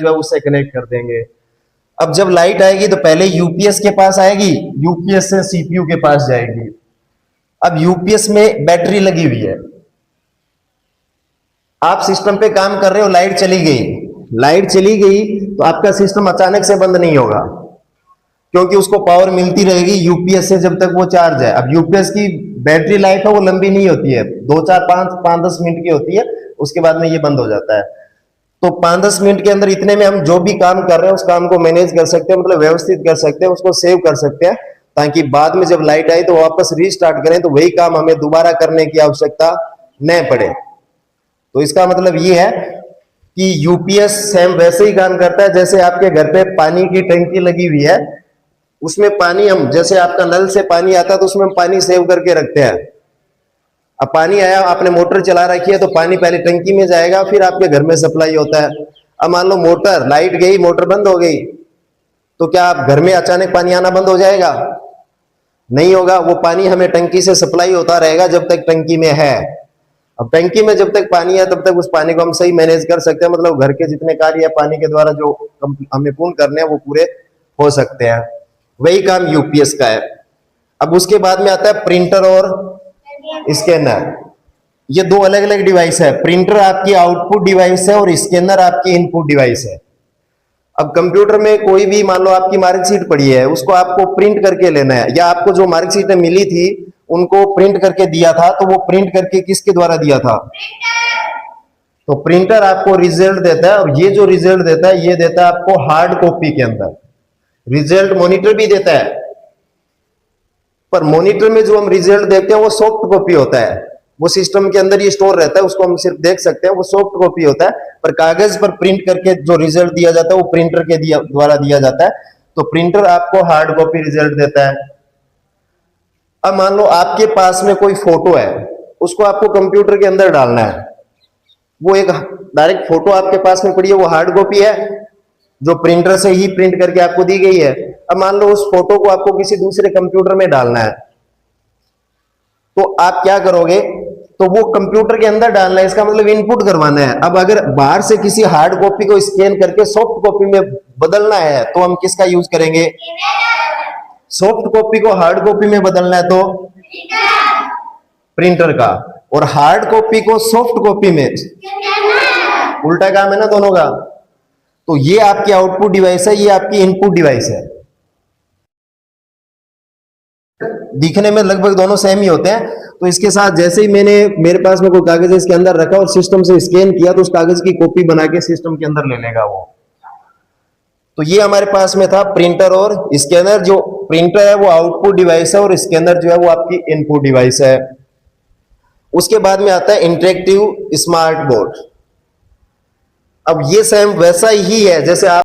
जो है उससे कनेक्ट कर देंगे। अब जब लाइट आएगी तो पहले यूपीएस के पास आएगी, यूपीएस से सीपीयू के पास जाएगी। अब यूपीएस में बैटरी लगी हुई है, आप सिस्टम पे काम कर रहे हो, लाइट चली गई, लाइट चली गई तो आपका सिस्टम अचानक से बंद नहीं होगा, क्योंकि उसको पावर मिलती रहेगी यूपीएस से जब तक वो चार्ज है। अब यूपीएस की बैटरी लाइफ है वो लंबी नहीं होती है, 2-4-5-10 मिनट की होती है, उसके बाद में ये बंद हो जाता है। तो 5-10 मिनट के अंदर इतने में हम जो भी काम कर रहे हैं उस काम को मैनेज कर सकते हैं, मतलब व्यवस्थित कर सकते हैं, उसको सेव कर सकते हैं, ताकि बाद में जब लाइट आई तो वापस रीस्टार्ट करें तो वही काम हमें दोबारा करने की आवश्यकता न पड़े। तो इसका मतलब ये है कि यूपीएस सेम वैसे ही काम करता है जैसे आपके घर पे पानी की टंकी लगी हुई है, उसमें पानी हम, जैसे आपका नल से पानी आता है तो उसमें हम पानी सेव करके रखते हैं। अब पानी आया, आपने मोटर चला रखी है तो पानी पहले टंकी में जाएगा, फिर आपके घर में सप्लाई होता है। अब मान लो मोटर, लाइट गई, मोटर बंद हो गई, तो क्या आप घर में अचानक पानी आना बंद हो जाएगा? नहीं होगा, वो पानी हमें टंकी से सप्लाई होता रहेगा जब तक टंकी में है। अब टंकी में जब तक पानी है तब तक उस पानी को हम सही मैनेज कर सकते हैं, मतलब घर के जितने कार्य है पानी के द्वारा जो हमें पूर्ण करने हैं वो पूरे हो सकते हैं। वही काम यूपीएस का है। अब उसके बाद में आता है प्रिंटर और स्कैनर। ये दो अलग अलग डिवाइस है, प्रिंटर आपकी आउटपुट डिवाइस है और स्कैनर आपकी इनपुट डिवाइस है। अब कंप्यूटर में कोई भी, मान लो आपकी मार्कशीट पड़ी है, उसको आपको प्रिंट करके लेना है, या आपको जो मार्कशीटें मिली थी उनको प्रिंट करके दिया था, तो वो प्रिंट करके किसके द्वारा दिया था? तो प्रिंटर आपको रिजल्ट देता है, और ये जो रिजल्ट देता है ये देता है आपको हार्ड कॉपी के अंदर। रिजल्ट मॉनिटर भी देता है, पर मॉनिटर में जो हम रिजल्ट देखते हैं वो सॉफ्ट कॉपी होता है, वो सिस्टम के अंदर ही स्टोर रहता है, उसको हम सिर्फ देख सकते हैं, वो सॉफ्ट कॉपी होता है। पर कागज पर प्रिंट करके जो रिजल्ट दिया जाता है वो प्रिंटर के द्वारा दिया जाता है। तो प्रिंटर आपको हार्ड कॉपी रिजल्ट देता है। अब मान लो आपके पास में कोई फोटो है, उसको आपको कंप्यूटर के अंदर डालना है, वो एक डायरेक्ट फोटो आपके पास में पड़ी है, वो हार्ड कॉपी है जो प्रिंटर से ही प्रिंट करके आपको दी गई है। अब मान लो उस फोटो को आपको किसी दूसरे कंप्यूटर में डालना है, तो आप क्या करोगे? तो वो कंप्यूटर के अंदर डालना है, इसका मतलब इनपुट करवाना है। अब अगर बाहर से किसी हार्ड कॉपी को स्कैन करके सॉफ्ट कॉपी में बदलना है तो हम किसका यूज करेंगे? सॉफ्ट कॉपी को हार्ड कॉपी में बदलना है तो प्रिंटर का, और हार्ड कॉपी को सॉफ्ट कॉपी में, उल्टा काम है ना दोनों का। तो ये आपकी आउटपुट डिवाइस है, ये आपकी इनपुट डिवाइस है। दिखने में लगभग दोनों सेम ही होते हैं। तो इसके साथ जैसे ही मेरे पास में कोई कागज इसके अंदर रखा और सिस्टम से स्कैन किया तो उस कागज की कॉपी बना के सिस्टम के अंदर ले लेगा वो। तो ये हमारे पास में था प्रिंटर और स्कैनर। जो प्रिंटर है वो आउटपुट डिवाइस है और स्कैनर जो है वो आपकी इनपुट डिवाइस है। उसके बाद में आता है इंटरेक्टिव स्मार्ट बोर्ड। अब ये सेम वैसा ही है जैसे आप